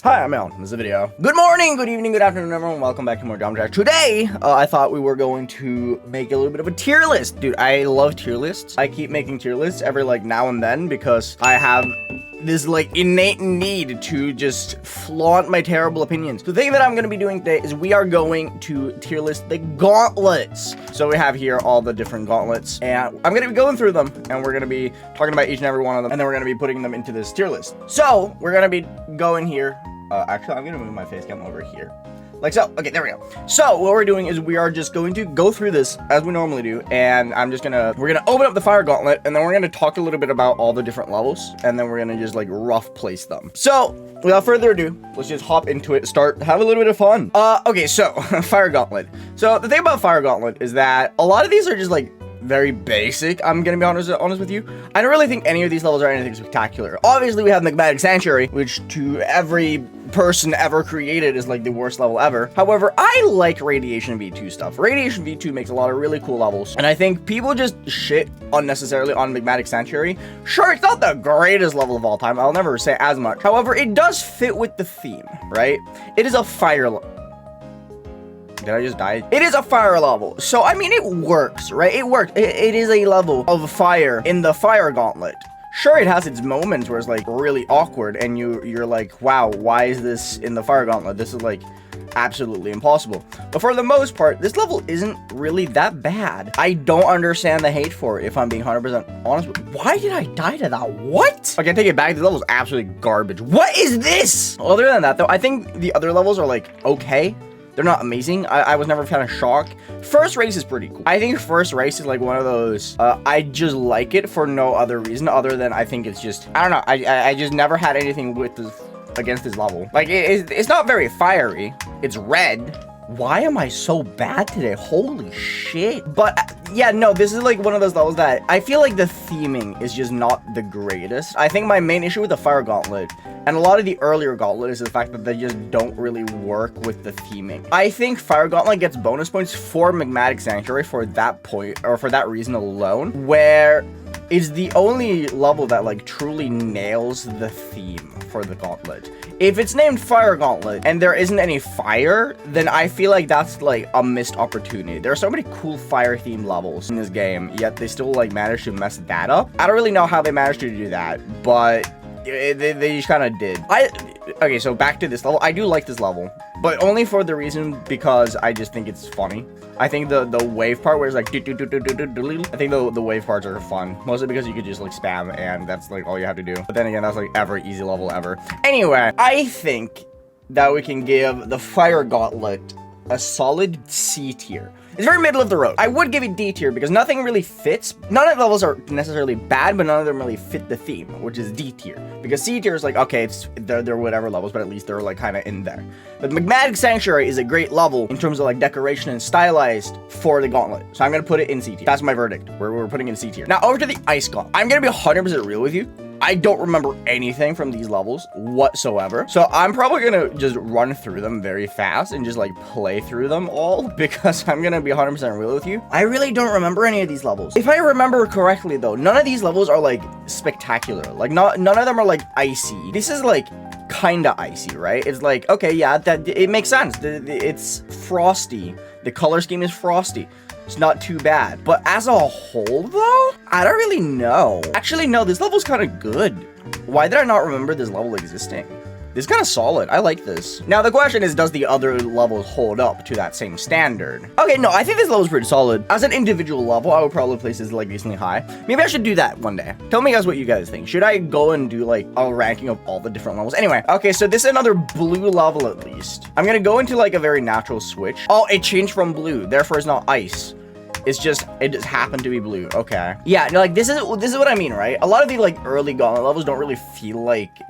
Hi, I'm Aeon. This is a video. Good morning, good evening, good afternoon, everyone. Welcome back to more Gauntlets. Today, I thought we were going to make a little bit of a tier list. Dude, I love tier lists. I keep making tier lists every now and then because I have this innate need to just flaunt my terrible opinions. The thing that I'm going to be doing today is we are going to tier list the gauntlets. So we have here all the different gauntlets, and I'm going to be going through them, and we're going to be talking about each and every one of them, and then we're going to be putting them into this tier list. So we're going to be going here. Actually, I'm going to move my face cam over here. Like so. Okay, there we go. So what we're doing is we are just going to go through this as we normally do, and we're gonna open up the fire gauntlet, and then we're gonna talk a little bit about all the different levels, and then we're gonna just rough place them. So without further ado, let's just hop into it, have a little bit of fun. Okay, so fire gauntlet. So the thing about fire gauntlet is that a lot of these are just very basic. I'm gonna be honest with you. I don't really think any of these levels are anything spectacular. Obviously, we have Magmatic Sanctuary, which to every person ever created is the worst level ever. However, I like Radiation V2 stuff. Radiation V2 makes a lot of really cool levels, and I think people just shit unnecessarily on Magmatic Sanctuary. Sure, it's not the greatest level of all time. I'll never say as much. However, it does fit with the theme, right? It is a fire level. Did I just die? It is a fire level. So, I mean, it works, right? It works. It is a level of fire in the fire gauntlet. Sure, it has its moments where it's really awkward and you're like, wow, why is this in the fire gauntlet? This is absolutely impossible. But for the most part, this level isn't really that bad. I don't understand the hate for it, if I'm being 100% honest. Why did I die to that? What? Okay, I take it back. This level is absolutely garbage. What is this? Other than that, though, I think the other levels are okay. They're not amazing. I was never kind of shocked. First race is pretty cool. I think first race is one of those, I just like it for no other reason other than I think it's just, I don't know. I just never had anything with this against this level. It's not very fiery. It's red. Why am I so bad today? Holy shit. But yeah, no, this is one of those levels that I feel the theming is just not the greatest. I think my main issue with the fire gauntlet and a lot of the earlier gauntlet is the fact that they just don't really work with the theming. I think fire gauntlet gets bonus points for Magmatic Sanctuary for that point, or for that reason alone, where it's the only level that truly nails the theme for the gauntlet. If it's named Fire Gauntlet and there isn't any fire, then I feel that's a missed opportunity. There are so many cool fire themed levels in this game, yet they still managed to mess that up. I don't really know how they managed to do that, but they just kind of did. Okay, so back to this level. I do like this level, but only for the reason because I just think it's funny. I think the wave part where it's I think the wave parts are fun, mostly because you could just spam and that's all you have to do. But then again, that's every easy level ever. Anyway, I think that we can give the fire gauntlet a solid C tier. It's very middle of the road. I would give it D tier because nothing really fits. None of the levels are necessarily bad, but none of them really fit the theme, which is D tier. Because C tier is okay, they're whatever levels, but at least they're kind of in there. But Magmatic Sanctuary is a great level in terms of decoration and stylized for the gauntlet. So I'm gonna put it in C tier. That's my verdict. We're putting it in C tier. Now over to the ice gauntlet. I'm gonna be 100% real with you. I don't remember anything from these levels whatsoever. So I'm probably gonna just run through them very fast and just play through them all because I'm gonna be 100% real with you. I really don't remember any of these levels. If I remember correctly though, none of these levels are spectacular. None of them are icy. This is kinda icy, right? It's okay, yeah, that it makes sense. It's frosty. The color scheme is frosty. It's not too bad. But as a whole, though, I don't really know. Actually, no, this level's kind of good. Why did I not remember this level existing? This is kind of solid. I like this. Now, the question is, does the other levels hold up to that same standard? Okay, no, I think this level is pretty solid. As an individual level, I would probably place this decently high. Maybe I should do that one day. Tell me guys what you guys think. Should I go and do a ranking of all the different levels? Anyway, okay, so this is another blue level at least. I'm gonna go into a very natural switch. Oh, it changed from blue, therefore it's not ice. It just happened to be blue. Okay. Yeah, no, this is what I mean, right? A lot of the early Gauntlet levels don't really feel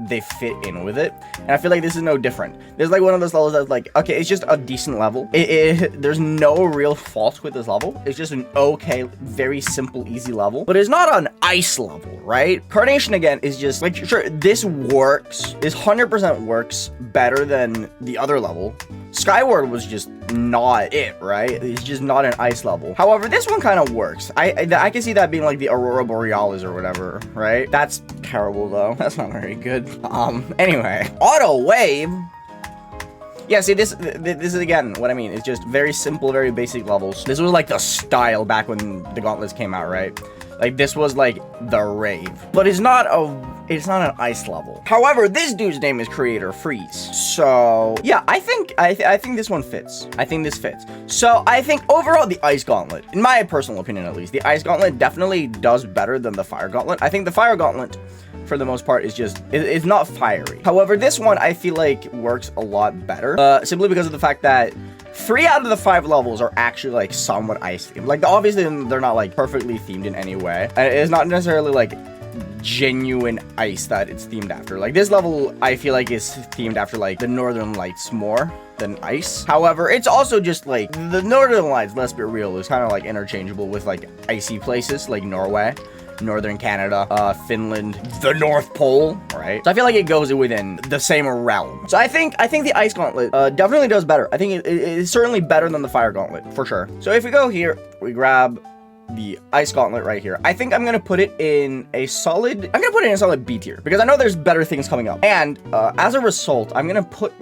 they fit in with it, and I feel this is no different. There's one of those levels that's okay, it's just a decent level. There's no real fault with this level. It's just an okay, very simple, easy level, but it's not an ice level, right? Carnation again is just sure, this works. This 100% works better than the other level. Skyward was just not it, right? It's just not an ice level. However, this one kind of works. I can see that being like the Aurora Borealis or whatever, right? That's terrible though. That's not very good. Anyway, Auto Wave. Yeah, see, this is, again, what I mean. It's just very simple, very basic levels. This was, like, the style back when the Gauntlets came out, right? Like, this was, like, the rave. But it's not an ice level. However, this dude's name is Creator Freeze. So, yeah, I think this one fits. I think this fits. So, I think overall, the Ice Gauntlet, in my personal opinion at least, the Ice Gauntlet definitely does better than the Fire Gauntlet. I think the Fire Gauntlet, for the most part, is just, it's not fiery. However, this one I feel like works a lot better, simply because of the fact that 3 out of the 5 levels are actually like somewhat ice themed. Like, obviously they're not like perfectly themed in any way. It's not necessarily like genuine ice that it's themed after. Like, this level I feel like is themed after like the Northern Lights more than ice. However, it's also just like the Northern Lights, let's be real, is kind of like interchangeable with like icy places like Norway, Northern Canada, Finland, the North Pole, right? So I feel like it goes within the same realm. So I think the Ice Gauntlet definitely does better. I think it's certainly better than the Fire Gauntlet, for sure. So if we go here, we grab the Ice Gauntlet right here. I think I'm gonna put it in a solid, B tier, because I know there's better things coming up. And as a result, I'm gonna put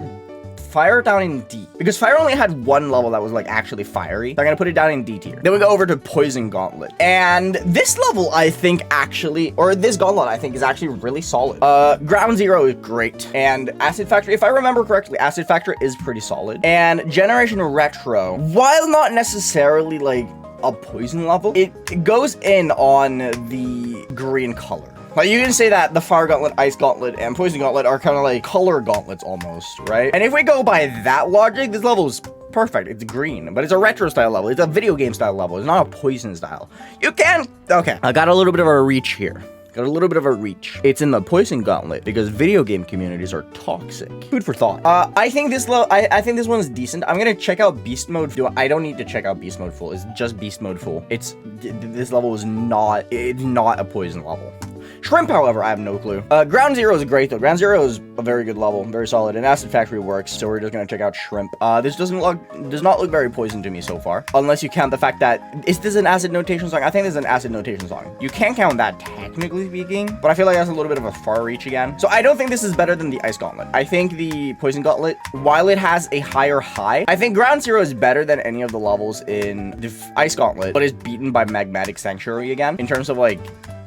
Fire down in D, because Fire only had 1 level that was like actually fiery. So I'm gonna put it down in D tier. Then we go over to Poison Gauntlet, and this level I think actually, or this Gauntlet I think is actually really solid. Ground Zero is great, and Acid Factory, if I remember correctly, Acid Factory is pretty solid. And Generation Retro, while not necessarily like a poison level, it goes in on the green color. Like, you can say that the Fire Gauntlet, Ice Gauntlet, and Poison Gauntlet are kind of like color gauntlets almost, right? And if we go by that logic, this level is perfect. It's green, but it's a retro style level. It's a video game style level. It's not a poison style. You can, okay. I got a little bit of a reach here. It's in the Poison Gauntlet because video game communities are toxic. Food for thought. I think this one is decent. I'm gonna check out Beast Mode. I don't need to check out Beast Mode full. It's just Beast Mode full. This level is not. It's not a poison level. Shrimp, however, I have no clue. Ground Zero is great, though. Ground Zero is a very good level, very solid, and Acid Factory works, so we're just gonna check out Shrimp. This does not look very poison to me so far, unless you count the fact that, is this an acid notation song? I think this is an acid notation song. You can count that, technically speaking, but I feel like that's a little bit of a far reach again. So I don't think this is better than the Ice Gauntlet. I think the Poison Gauntlet, while it has a higher high, I think Ground Zero is better than any of the levels in the Ice Gauntlet, but is beaten by Magmatic Sanctuary again, in terms of, like,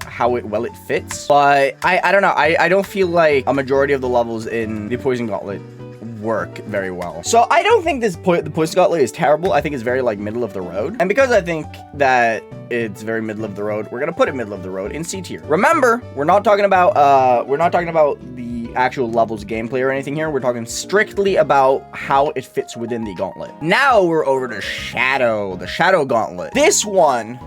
how it fits. But I don't know. I don't feel like a majority of the levels in the Poison Gauntlet work very well. So I don't think the Poison Gauntlet is terrible. I think it's very like middle of the road. And because I think that it's very middle of the road, we're gonna put it middle of the road in C tier. Remember, we're not talking about the actual levels gameplay or anything here. We're talking strictly about how it fits within the gauntlet. Now we're over to Shadow, the Shadow Gauntlet. This one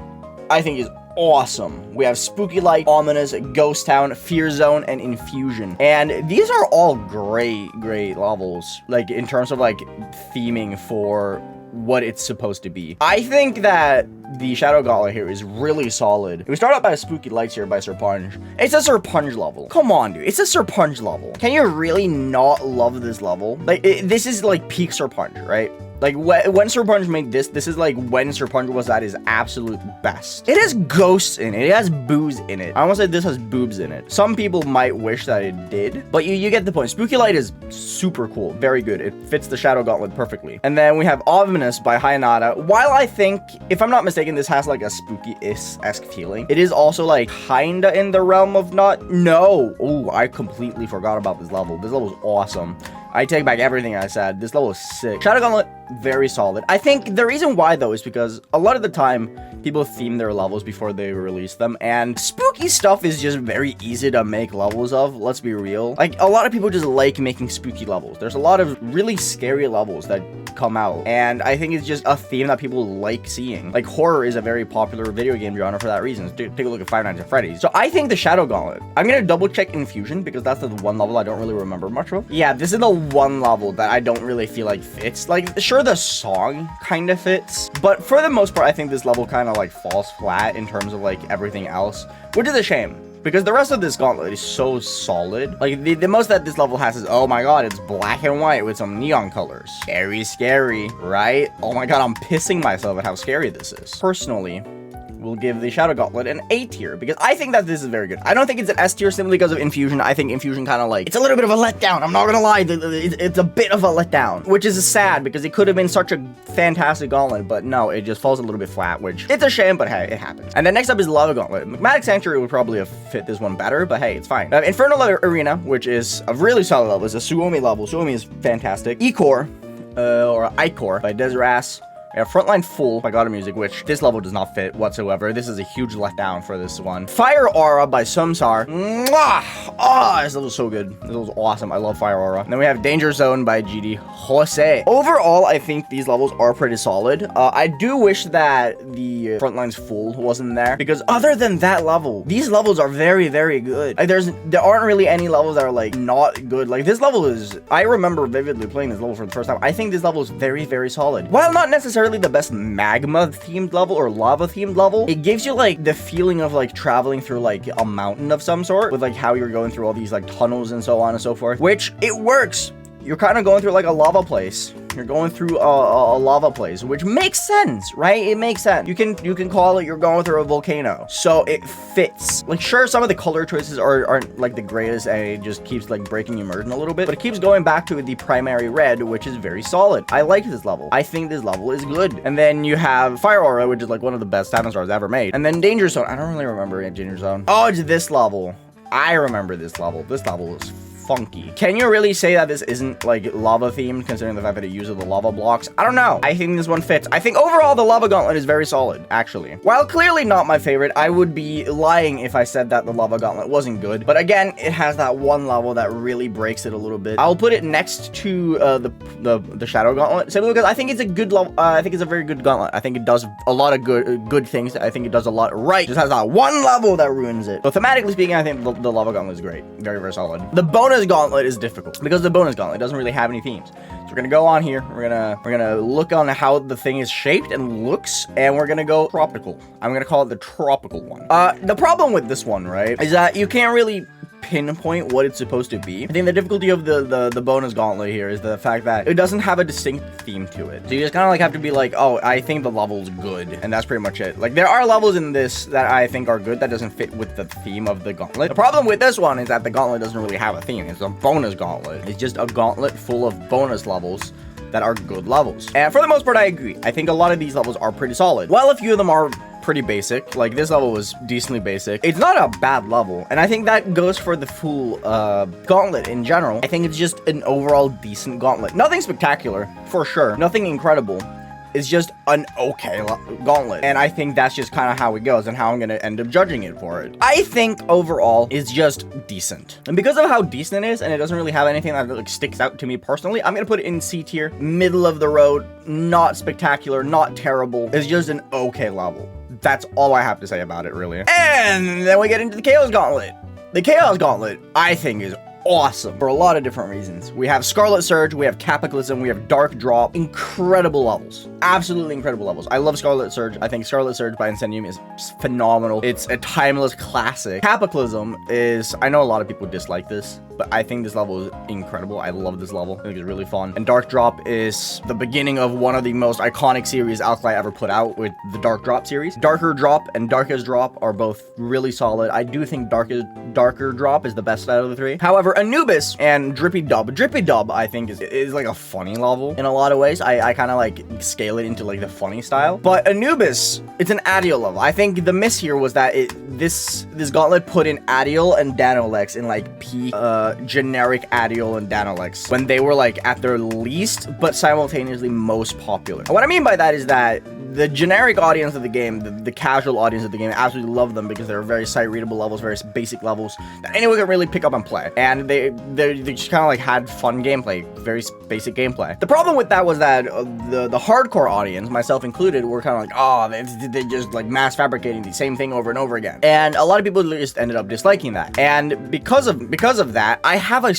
I think is awesome. We have Spooky Light, Ominous, Ghost Town, Fear Zone, and Infusion. And these are all great levels, like in terms of like theming for what it's supposed to be. I think that the Shadow Gauntlet here is really solid. We start out by Spooky Lights here by Sir Punch. It's a Sir Punch level. Come on, dude. It's a Sir Punch level. Can you really not love this level? Like, this is like peak Sir Punch, right? Like, when Sir Punch made this is like when Sir Punch was at his absolute best. It has ghosts in it. It has booze in it. I almost said this has boobs in it. Some people might wish that it did, but you get the point. Spooky Light is super cool. Very good. It fits the Shadow Gauntlet perfectly. And then we have Ominous by Hayanada. While I think, if I'm not mistaken, this has like a spooky-esque feeling, it is also like kinda in the realm of not... No! Oh, I completely forgot about this level. This level is awesome. I take back everything I said. This level is sick. Shadow Gauntlet, very solid. I think the reason why, though, is because a lot of the time, people theme their levels before they release them, and spooky stuff is just very easy to make levels of, let's be real. Like, a lot of people just like making spooky levels. There's a lot of really scary levels that come out, and I think it's just a theme that people like seeing. Like, horror is a very popular video game genre for that reason. Take a look at Five Nights at Freddy's. So I think the Shadow Gauntlet, I'm gonna double check Infusion, because that's the one level I don't really remember much of. Yeah, this is the one level that I don't really feel like fits. Like, sure, the song kind of fits, but for the most part, I think this level kind of like falls flat in terms of like everything else, which is a shame. because the rest of this gauntlet is so solid. Like, the most that this level has is, oh my god, it's black and white with some neon colors. Scary, right? Oh my god, I'm pissing myself at how scary this is. Personally, we'll give the Shadow Gauntlet an A tier because I think that this is very good. I don't think it's an S tier simply because of Infusion. I think Infusion kind of like, it's a little bit of a letdown. I'm not gonna lie, it's a bit of a letdown, which is sad because it could have been such a fantastic gauntlet, but no, it just falls a little bit flat, which it's a shame, but hey, it happens. And then next up is Lava Gauntlet. Magmatic Sanctuary would probably have fit this one better, but hey, it's fine. Infernal Arena, which is a really solid level, is a Suomi level. Suomi is fantastic. E-Core, or I-Core by Deserass. We have Frontline Full by God of Music, which this level does not fit whatsoever. This is a huge letdown for this one. Fire Aura by Sumsar. Mwah! Oh, this level is so good. This level is awesome. I love Fire Aura. And then we have Danger Zone by GD Jose. Overall, I think these levels are pretty solid. I do wish that the Frontline's Full wasn't there, because other than that level, these levels are very, very good. Like, there aren't really any levels that are like not good. Like, this level is, I remember vividly playing this level for the first time. I think this level is very, very solid. While not necessarily the best magma themed level or lava themed level, it gives you like the feeling of like traveling through like a mountain of some sort, with like how you're going through all these like tunnels and so on and so forth, which it works. You're kind of going through like a lava place. You're going through a lava place, which makes sense, right? It makes sense. You can call it you're going through a volcano. So it fits. Like, sure, some of the color choices aren't like the greatest, and it just keeps like breaking immersion a little bit, but it keeps going back to the primary red, which is very solid. I like this level. I think this level is good. And then you have Fire Aura, which is like one of the best 7-stars ever made. And then Danger Zone. I don't really remember Danger Zone. Oh, it's this level. I remember this level. This level is funky. Can you really say that this isn't like lava themed, considering the fact that it uses the lava blocks? I don't know. I think this one fits. I think overall the Lava Gauntlet is very solid, actually. While clearly not my favorite, I would be lying if I said that the Lava Gauntlet wasn't good. But again, it has that one level that really breaks it a little bit. I'll put it next to the Shadow Gauntlet, simply because I think it's a good level. I think it's a very good gauntlet. I think it does a lot of good things. I think it does a lot right. It just has that one level that ruins it. So thematically speaking, I think the Lava Gauntlet is great. Very, very solid. The bonus gauntlet is difficult because the bonus gauntlet doesn't really have any themes. So we're gonna go on here. We're gonna look on how the thing is shaped and looks, and we're gonna go tropical. I'm gonna call it the tropical one. The problem with this one, right, is that you can't really pinpoint what it's supposed to be. I think the difficulty of the bonus gauntlet here is the fact that it doesn't have a distinct theme to it. So you just kind of like have to be like, oh, I think the level's good, and that's pretty much it. Like, there are levels in this that I think are good that doesn't fit with the theme of the gauntlet. The problem with this one is that the gauntlet doesn't really have a theme. It's a bonus gauntlet. It's just a gauntlet full of bonus levels that are good levels. And for the most part, I agree. I think a lot of these levels are pretty solid. While a few of them are pretty basic, like this level was decently basic, it's not a bad level, and I think that goes for the full gauntlet in general. I think it's just an overall decent gauntlet. Nothing spectacular, for sure. Nothing incredible. It's just an okay gauntlet, and I think that's just kind of how it goes and how I'm gonna end up judging it for it. I think overall it's just decent, and because of how decent it is, and it doesn't really have anything that like sticks out to me personally, I'm gonna put it in C tier, middle of the road, not spectacular, not terrible. It's just an okay level. That's all I have to say about it, really. And then we get into the Chaos Gauntlet. The Chaos Gauntlet, I think, is awesome for a lot of different reasons. We have Scarlet Surge, we have Cataclysm, we have Dark Drop. Incredible levels. Absolutely incredible levels. I love Scarlet Surge. I think Scarlet Surge by Incendium is phenomenal. It's a timeless classic. Cataclysm is, I know a lot of people dislike this, but I think this level is incredible. I love this level. I think it's really fun. And Dark Drop is the beginning of one of the most iconic series Alkali ever put out with the Dark Drop series. Darker Drop and Darkest Drop are both really solid. I do think Darker Drop is the best out of the three. However, Anubis and Drippy Dub, I think is like a funny level in a lot of ways. I kind of like scale it into like the funny style. But Anubis, it's an Adiel level. I think the miss here was that this gauntlet put in Adiel and Danolex in like peak generic Adiel and Danolex when they were like at their least but simultaneously most popular. And what I mean by that is that the generic audience of the game, the casual audience of the game, absolutely love them because they're very sight-readable levels, very basic levels that anyone can really pick up and play. And they just kind of like had fun gameplay, very basic gameplay. The problem with that was that the hardcore audience, myself included, were kind of like, oh, they just like mass fabricating the same thing over and over again. And a lot of people just ended up disliking that. And because of that, I have a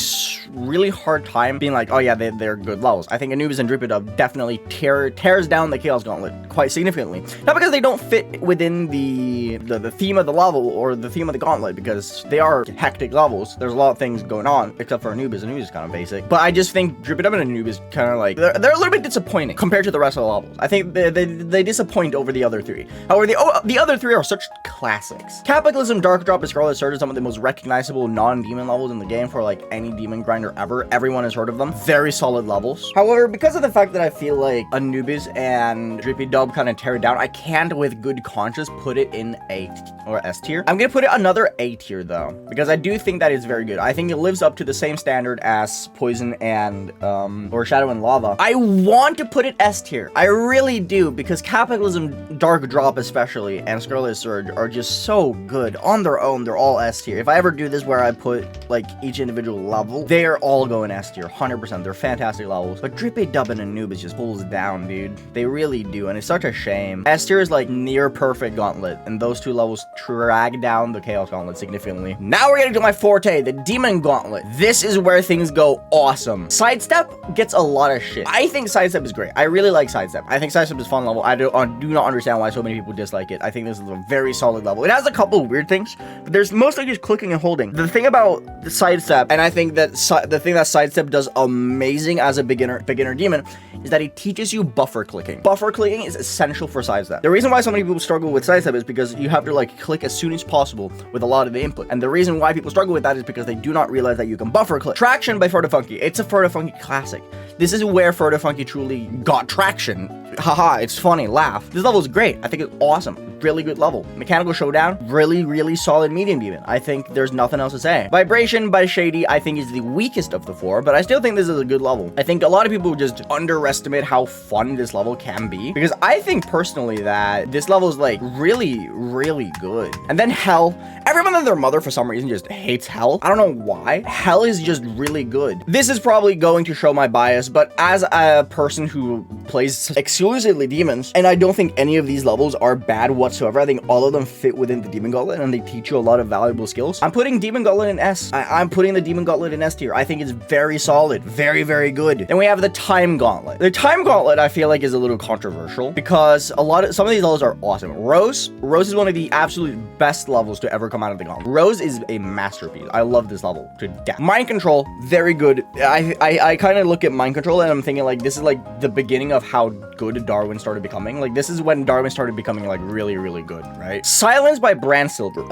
really hard time being like, oh yeah, they're good levels. I think Anubis and Drippy Dub definitely tears down the Chaos Gauntlet quite quite significantly. Not because they don't fit within the theme of the level or the theme of the gauntlet, because they are hectic levels. There's a lot of things going on, except for Anubis. Anubis is kind of basic. But I just think Drippy Dub and Anubis kind of like, they're a little bit disappointing compared to the rest of the levels. I think they disappoint over the other three. However, the other three are such classics. Cataclysm, Dark Drop, and Scarlet Surge are some of the most recognizable non-demon levels in the game for like any demon grinder ever. Everyone has heard of them. Very solid levels. However, because of the fact that I feel like Anubis and Drippy Dub kind of tear it down, I can't with good conscience put it in A or S tier. I'm gonna put it another A tier though, because I do think that it's very good. I think it lives up to the same standard as Poison and or Shadow and Lava. I want to put it S tier. I really do, because Cataclysm, Dark Drop especially, and Scarlet Surge are just so good on their own. They're all S tier. If I ever do this where I put like each individual level, they're all going S tier, 100%. They're fantastic levels. But Drippy Dub and Anubis just pulls down, dude. They really do, and it's such a shame. S tier is like near perfect Gauntlet, and those two levels drag down the Chaos Gauntlet significantly. Now we're getting to my forte, the Demon Gauntlet. This is where things go awesome. Sidestep gets a lot of shit. I think Sidestep is great. I really like Sidestep. I think Sidestep is fun level. I do not understand why so many people dislike it. I think this is a very solid level. It has a couple weird things, but there's mostly just clicking and holding. The thing about the Sidestep, and I think that the thing that Sidestep does amazing as a beginner demon, is that it teaches you buffer clicking. Buffer clicking is essential for Sidestep. The reason why so many people struggle with Sidestep is because you have to like click as soon as possible with a lot of the input. And the reason why people struggle with that is because they do not realize that you can buffer click. Traction by Funky. It's a Funky classic. This is where Funky truly got traction. Haha, it's funny, laugh. This level is great. I think it's awesome. Really good level. Mechanical Showdown, really solid medium demon. I think there's nothing else to say. Vibration by Shady, I think is the weakest of the four, but I still think this is a good level. I think a lot of people just underestimate how fun this level can be, because I think personally that this level is like really good. And then Hell. Everyone and their mother for some reason just hates Hell. I don't know why. Hell is just really good. This is probably going to show my bias, but as a person who plays exclusively demons, and I don't think any of these levels are bad whatsoever. I think all of them fit within the Demon Gauntlet, and they teach you a lot of valuable skills. I'm putting Demon Gauntlet in S. I'm putting the Demon Gauntlet in S tier. I think it's very solid. Very good. Then we have the Time Gauntlet. The Time Gauntlet, I feel like, is a little controversial, because some of these levels are awesome. Rose is one of the absolute best levels to ever come out of the Gauntlet. Rose is a masterpiece. I love this level to death. Mind Control, very good. I kind of look at Mind Control and I'm thinking like, this is like the beginning of how good Darwin started becoming. Like, this is when Darwin started becoming like really good, right? Silence by Brand Silver.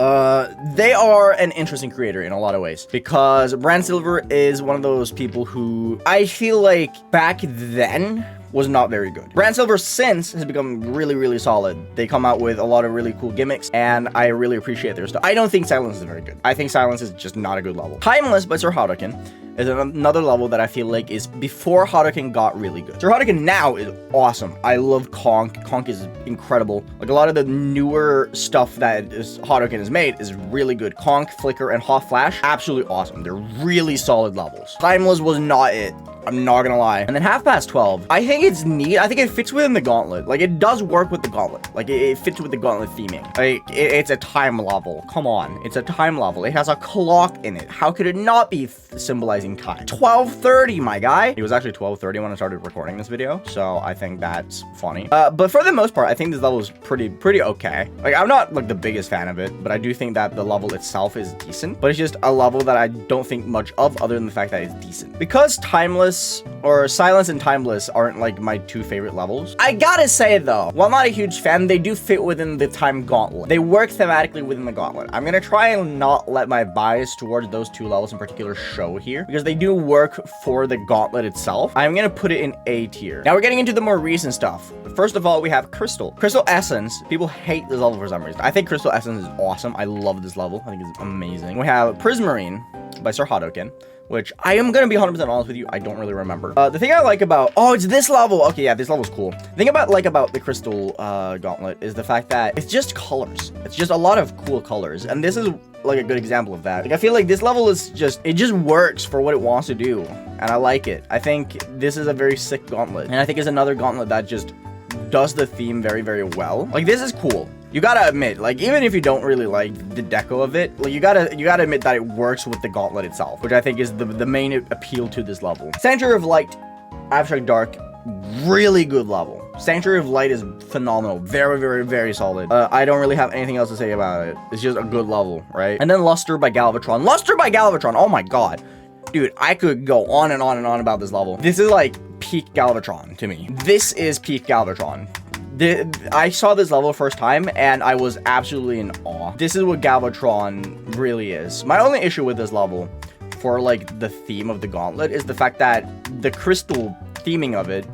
They are an interesting creator in a lot of ways, because Brand Silver is one of those people who I feel like back then was not very good. Brand Silver since has become really solid. They come out with a lot of really cool gimmicks, and I really appreciate their stuff. I don't think Silence is very good. I think Silence is just not a good level. Timeless by Sir Hadouken is another level that I feel like is before Hadouken got really good. Sir Hadouken now is awesome. I love Conk. Conk is incredible. Like, a lot of the newer stuff that Hadouken has made is really good. Conk, Flicker, and Hot Flash, absolutely awesome. They're really solid levels. Timeless was not it. I'm not gonna lie. And then Half Past 12. I think it's neat. I think it fits within the Gauntlet. Like, it does work with the Gauntlet. Like, it fits with the Gauntlet theming. Like, it's a time level. Come on. It's a time level. It has a clock in it. How could it not be symbolizing time? 12:30, my guy. It was actually 12:30 when I started recording this video, so I think that's funny. But for the most part, I think this level is pretty okay. Like, I'm not like the biggest fan of it, but I do think that the level itself is decent. But it's just a level that I don't think much of, other than the fact that it's decent. Because Timeless or Silence and Timeless aren't like my two favorite levels, I gotta say though, while not a huge fan, they do fit within the Time Gauntlet. They work thematically within the Gauntlet. I'm gonna try and not let my bias towards those two levels in particular show here, because they do work for the Gauntlet itself. I'm gonna put it in A tier. Now we're getting into the more recent stuff. First of all, we have Crystal. Crystal Essence. People hate this level for some reason. I think Crystal Essence is awesome. I love this level. I think it's amazing. We have Prismarine by Sir Hadouken, which I am going to be 100% honest with you, I don't really remember. The thing I like about, oh, it's this level. Okay, yeah, this level's cool. The thing about the Crystal Gauntlet is the fact that it's just colors. It's just a lot of cool colors. And this is like a good example of that. Like, I feel like this level is just, it just works for what it wants to do. And I like it. I think this is a very sick gauntlet. And I think it's another gauntlet that just does the theme very well. Like, this is cool. You gotta admit, like, even if you don't really like the deco of it, like, you gotta admit that it works with the gauntlet itself, which I think is the main appeal to this level. Center of Light, Abstract Dark, really good level. Sanctuary of Light is phenomenal. Very, very, very solid. I don't really have anything else to say about it. It's just a good level, right? And then Luster by Galvatron. Luster by Galvatron. Oh my god. Dude, I could go on and on and on about this level. This is like peak Galvatron to me. This is peak Galvatron. I saw this level first time and I was absolutely in awe. This is what Galvatron really is. My only issue with this level for like the theme of the Gauntlet is the fact that the crystal theming of it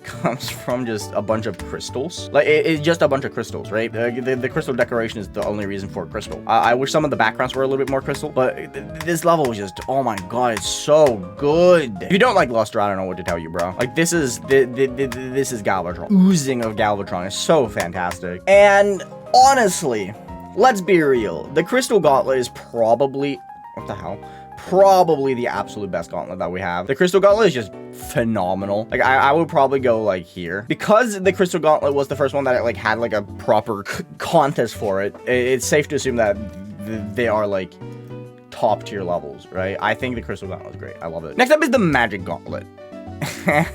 comes from just a bunch of crystals. Like, it's just a bunch of crystals, right? The crystal decoration is the only reason for crystal. I wish some of the backgrounds were a little bit more crystal, but this level is just, oh my god, it's so good. If you don't like Luster, I don't know what to tell you, bro. Like, this is Galvatron. Oozing of Galvatron is so fantastic. And honestly, let's be real. The Crystal Gauntlet is probably, what the hell? Probably the absolute best gauntlet that we have. The Crystal Gauntlet is just phenomenal. Like, I would probably go like here because the Crystal Gauntlet was the first one that like had like a proper contest for it. It's safe to assume that they are like top tier levels, right? I think the Crystal Gauntlet is great. I love it. Next up is the Magic Gauntlet.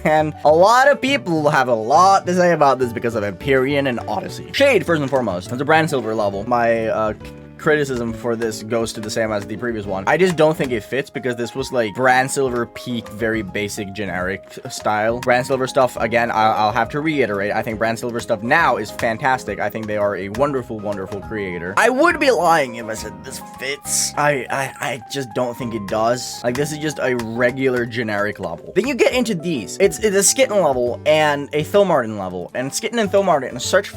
And a lot of people have a lot to say about this because of Empyrean and Odyssey. Shade, first and foremost. It's a brand silver level. My criticism for this goes to the same as the previous one. I just don't think it fits because this was like brand silver peak, very basic generic style. Brand silver stuff, again, I'll have to reiterate, I think brand silver stuff now is fantastic. I think they are a wonderful, wonderful creator. I would be lying if I said this fits. I just don't think it does. Like, this is just a regular generic level. Then you get into these. It's a Skitten level and a Thilmartin level, and Skitten and Thilmartin are such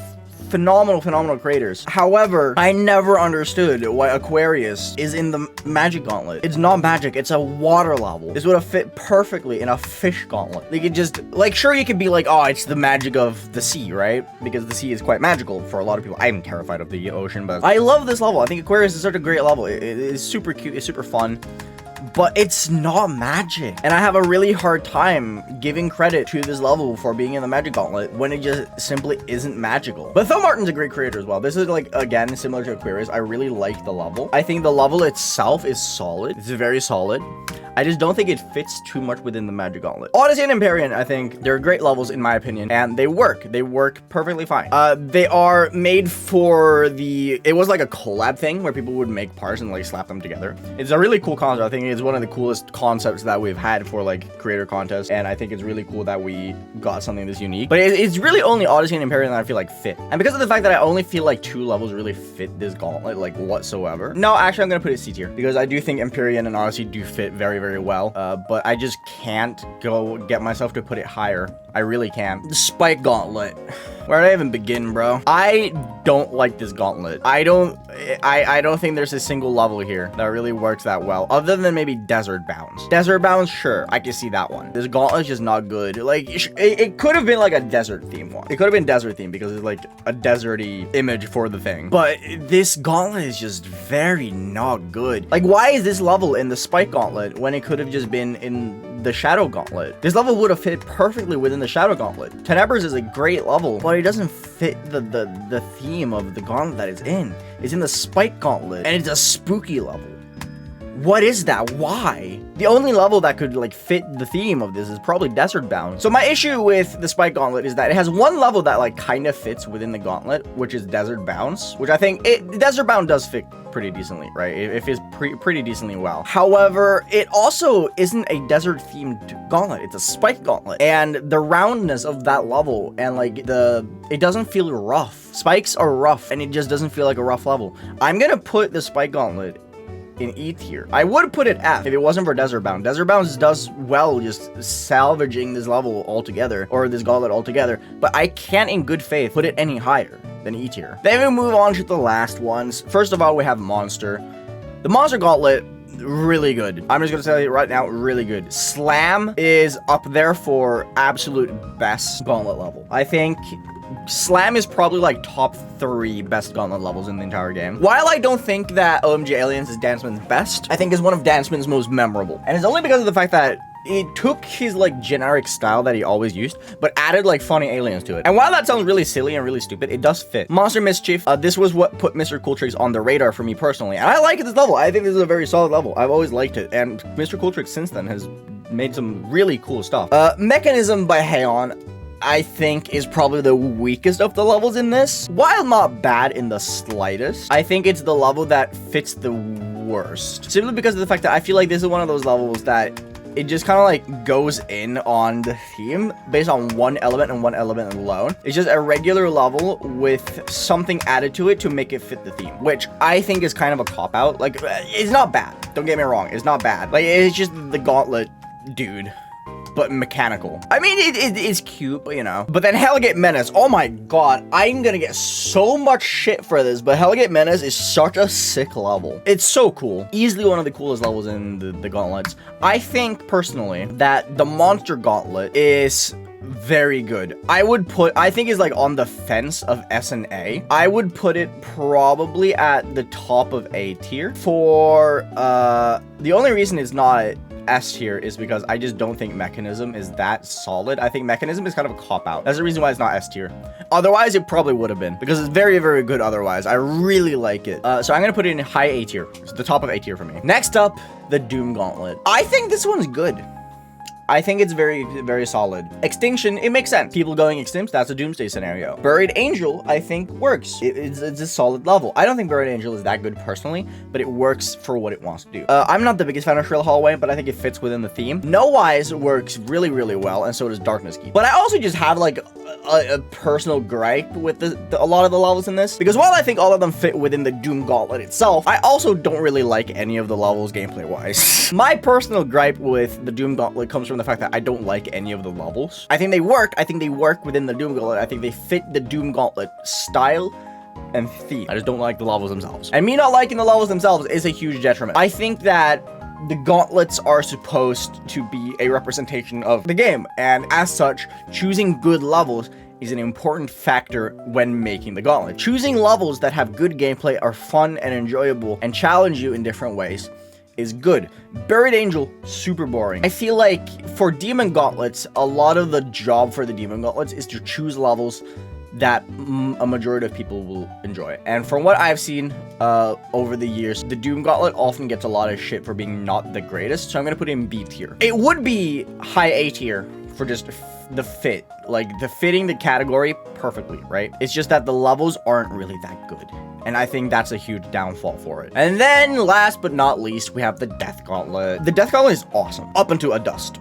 phenomenal creators. However, I never understood why Aquarius is in the Magic Gauntlet. It's not magic, it's a water level. This would have fit perfectly in a fish gauntlet. They could just, like, sure, you could be like, oh, it's the magic of the sea, right? Because the sea is quite magical for a lot of people. I'm terrified of the ocean, but I love this level. I think Aquarius is such a great level. It is super cute, it's super fun, but it's not magic. And I have a really hard time giving credit to this level for being in the Magic Gauntlet when it just simply isn't magical. But Thilmartin's a great creator as well. This is like, again, similar to Aquarius. I really like the level. I think the level itself is solid. It's very solid. I just don't think it fits too much within the Magic Gauntlet. Odyssey and Empyrean, I think they're great levels in my opinion, and they work. They work perfectly fine. They are made for the, it was like a collab thing where people would make parts and like slap them together. It's a really cool concept. I think it's one of the coolest concepts that we've had for like creator contests, and I think it's really cool that we got something this unique. But it's really only Odyssey and Empyrean that I feel like fit. And because of the fact that I only feel like 2 levels really fit this gauntlet like whatsoever. No, actually I'm gonna put it C tier because I do think Empyrean and Odyssey do fit very well, but I just can't go get myself to put it higher. I really can't. The Spike Gauntlet. Where do I even begin, bro? I don't like this gauntlet. I don't think there's a single level here that really works that well, other than maybe Desert Bounds. Desert Bounds, sure, I can see that one. This gauntlet's just not good. Like, it could have been like a desert theme one. It could have been desert theme because it's like a deserty image for the thing. But this gauntlet is just very not good. Like, why is this level in the Spike Gauntlet when it could have just been in the Shadow Gauntlet? This level would have fit perfectly within the Shadow Gauntlet. Tenebris is a great level, but it doesn't fit the theme of the gauntlet that it's in. It's in the Spike Gauntlet, and it's a spooky level. What is that? Why? The only level that could like fit the theme of this is probably Desert Bound. So my issue with the Spike Gauntlet is that it has one level that like kind of fits within the gauntlet, which is Desert Bounds, which I think Desert Bound does fit pretty decently, right? It fits pretty decently well. However, it also isn't a desert themed gauntlet. It's a Spike Gauntlet, and the roundness of that level and like it doesn't feel rough. Spikes are rough, and it just doesn't feel like a rough level. I'm gonna put the Spike Gauntlet in E tier. I would put it F if it wasn't for Desert Bound. Desert Bound does well just salvaging this level altogether, or this gauntlet altogether, but I can't in good faith put it any higher than E tier. Then we move on to the last ones. First of all, we have Monster. The Monster Gauntlet, really good. I'm just gonna tell you right now, really good. Slam is up there for absolute best gauntlet level. I think Slam is probably like top 3 best gauntlet levels in the entire game. While I don't think that OMG Aliens is Danceman's best, I think it's one of Danceman's most memorable. And it's only because of the fact that it took his like generic style that he always used, but added like funny aliens to it. And while that sounds really silly and really stupid, it does fit. Monster Mischief, this was what put Mr. Cooltrix on the radar for me personally. And I like this level. I think this is a very solid level. I've always liked it. And Mr. Cooltrix since then has made some really cool stuff. Mechanism by Aeon. I think is probably the weakest of the levels in this. While not bad in the slightest, I think it's the level that fits the worst. Simply because of the fact that I feel like this is one of those levels that it just kind of like goes in on the theme based on one element and one element alone. It's just a regular level with something added to it to make it fit the theme, which I think is kind of a cop-out. Like, it's not bad. Don't get me wrong. It's not bad. Like, it's just the Gauntlet dude, but mechanical. I mean, it is cute, but you know. But then Hellgate Menace, oh my god, I'm gonna get so much shit for this, but Hellgate Menace is such a sick level. It's so cool. Easily one of the coolest levels in the Gauntlets. I think, personally, that the Monster Gauntlet is very good. I think it's like on the fence of S and A. I would put it probably at the top of A tier. For, the only reason it's not S tier is because I just don't think Mechanism is that solid. I think Mechanism is kind of a cop-out. That's the reason why it's not S tier. Otherwise, it probably would have been, because it's very, very good otherwise. I really like it. So I'm gonna put it in high A tier. It's the top of A tier for me. Next up, the Doom Gauntlet. I think this one's good. I think it's very, very solid. Extinction, it makes sense. People going extinct, that's a doomsday scenario. Buried Angel, I think, works. It's a solid level. I don't think Buried Angel is that good personally, but it works for what it wants to do. I'm not the biggest fan of Shrill Hallway, but I think it fits within the theme. No Wise works really, really well, and so does Darkness Keep. But I also just have like a personal gripe with a lot of the levels in this, because while I think all of them fit within the Doom Gauntlet itself, I also don't really like any of the levels gameplay-wise. My personal gripe with the Doom Gauntlet comes from the fact that I don't like any of the levels. I think they work. I think they work within the Doom Gauntlet. I think they fit the Doom Gauntlet style and theme. I just don't like the levels themselves. And me not liking the levels themselves is a huge detriment. I think that the gauntlets are supposed to be a representation of the game, and as such, choosing good levels is an important factor when making the gauntlet. Choosing levels that have good gameplay, are fun and enjoyable, and challenge you in different ways is good. Buried Angel, super boring. I feel like for Demon Gauntlets, a lot of the job for the Demon Gauntlets is to choose levels that a majority of people will enjoy. And from what I've seen over the years, the Doom Gauntlet often gets a lot of shit for being not the greatest, so I'm gonna put it in B tier. It would be high A tier for just the fit, like the fitting the category perfectly, right? It's just that the levels aren't really that good. And I think that's a huge downfall for it. And then last but not least, we have the Death Gauntlet. The Death Gauntlet is awesome, up until a dust.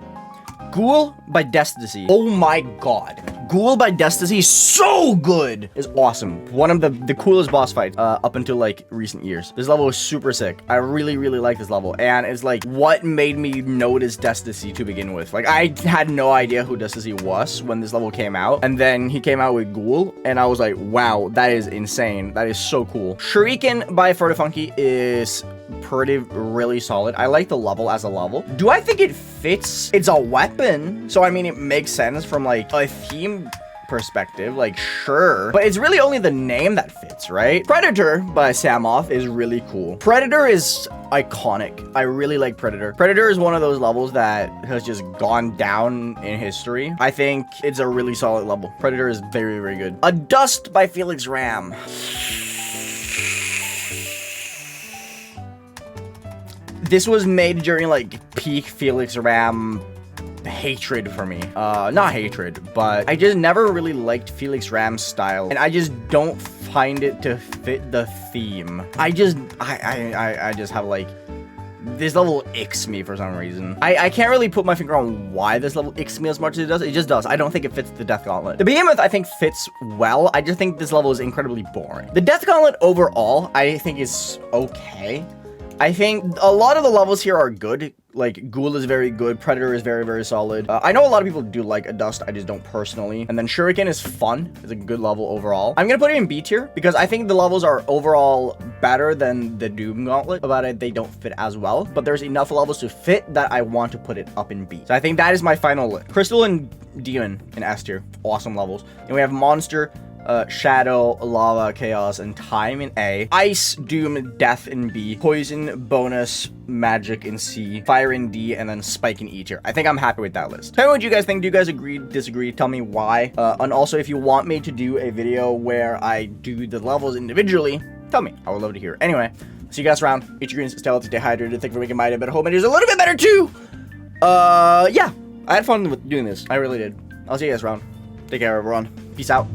Ghoul by Desticy. Oh my god. Ghoul by Desticy is so good. Is awesome. One of the coolest boss fights up until like recent years. This level is super sick. I really, really like this level. And it's like what made me notice Desticy to begin with. Like I had no idea who Desticy was when this level came out. And then he came out with Ghoul. And I was like, wow, that is insane. That is so cool. Shuriken by Funky is pretty really solid. I like the level as a level. Do I think it fits? It's a weapon, so I mean it makes sense from like a theme perspective, like sure, but it's really only the name that fits, right? Predator by Samoth is really cool. Predator is iconic. I really like Predator. Predator is one of those levels that has just gone down in history. I think it's a really solid level. Predator is very, very good. A Dust by Felix Ram. This was made during like peak Felix Ram hatred for me. Not hatred, but I just never really liked Felix Ram's style, and I just don't find it to fit the theme. I just have like, this level icks me for some reason. I can't really put my finger on why this level icks me as much as it does. It just does. I don't think it fits the Death Gauntlet. The Behemoth, I think, fits well. I just think this level is incredibly boring. The Death Gauntlet overall, I think is okay. I think a lot of the levels here are good. Like, Ghoul is very good. Predator is very, very solid. I know a lot of people do like a Dust. I just don't personally. And then Shuriken is fun. It's a good level overall. I'm gonna put it in B tier because I think the levels are overall better than the Doom Gauntlet. About it, they don't fit as well. But there's enough levels to fit that I want to put it up in B. So I think that is my final list. Crystal and Demon in S tier. Awesome levels. And we have Monster, Shadow, Lava, Chaos, and Time in A. Ice, Doom, Death in B. Poison, Bonus, Magic in C. Fire in D, and then Spike in E tier. I think I'm happy with that list. Tell me what you guys think. Do you guys agree, disagree? Tell me why. And also, if you want me to do a video where I do the levels individually, tell me. I would love to hear. Anyway, see you guys around. Eat your greens, stay healthy, stay hydrated. Thank you for making my day better. Hope it is a little bit better too. Yeah. I had fun with doing this. I really did. I'll see you guys around. Take care, everyone. Peace out.